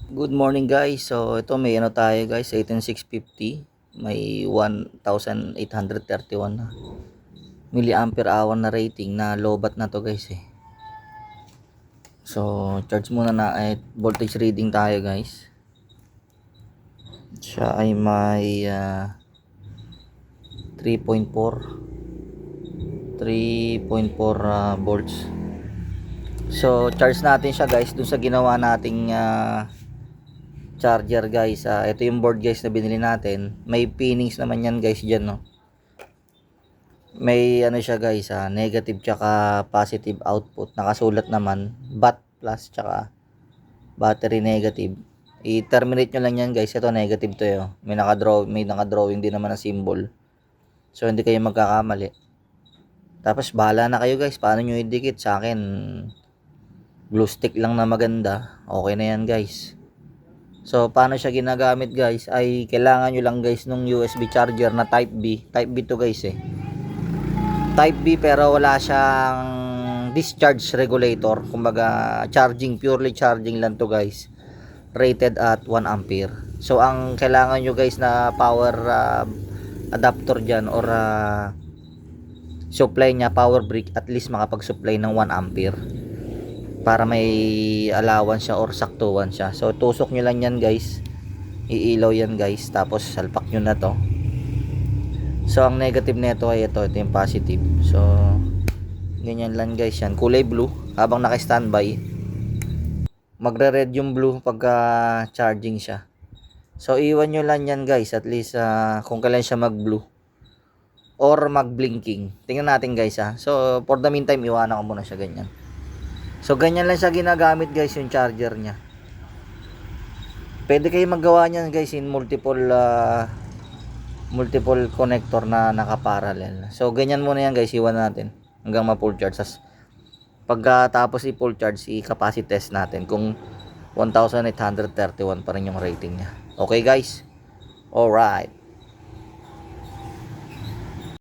Good morning guys. So ito may ano tayo guys, 18650. May 1831 na milliampere hour na rating na lobat na to guys eh. So charge muna na voltage reading tayo guys. Siya ay may 3.4 volts. So charge natin siya guys dun sa ginawa nating charger guys. Ito yung board guys na binili natin. May pinnings naman yan guys dyan, no. May ano siya guys, negative tsaka positive output. Nakasulat naman bat plus tsaka battery negative. I-terminate nyo lang yan guys. Ito negative to yun. May nakadrawing din naman na symbol. So hindi kayo magkakamali. Tapos bahala na kayo guys. Paano nyo idikit? Sa akin glue stick lang na maganda. Okay na yan guys. So, paano siya ginagamit guys, ay kailangan nyo lang guys nung USB charger na type B. Type B to guys eh. Type B pero wala siyang discharge regulator. Kumbaga, purely charging lang to guys. Rated at 1 ampere. So, ang kailangan nyo guys na power adapter dyan or supply niya, power brick, at least makapag-supply ng 1 ampere. Para may allowance siya or saktuhan siya. So tusok nyo lang yan guys, iilaw yan guys, tapos salpak nyo na to. So ang negative nito ay ito yung positive. So ganyan lang guys yan, kulay blue habang naka standby, magre-red yung blue pagka charging siya. So iwan nyo lang yan guys, at least kung kailan siya mag blue or mag blinking. Tingnan natin guys So for the meantime iwanan ko muna siya ganyan. So ganyan lang siya ginagamit guys yung charger niya. Pwede kayo maggawa niyan guys in multiple connector na nakaparallel. So ganyan muna yan guys, iwan natin hanggang ma-full charge. Pagkatapos i-full charge, i-capacity test natin kung 1831 pa rin yung rating niya. Okay guys? Alright.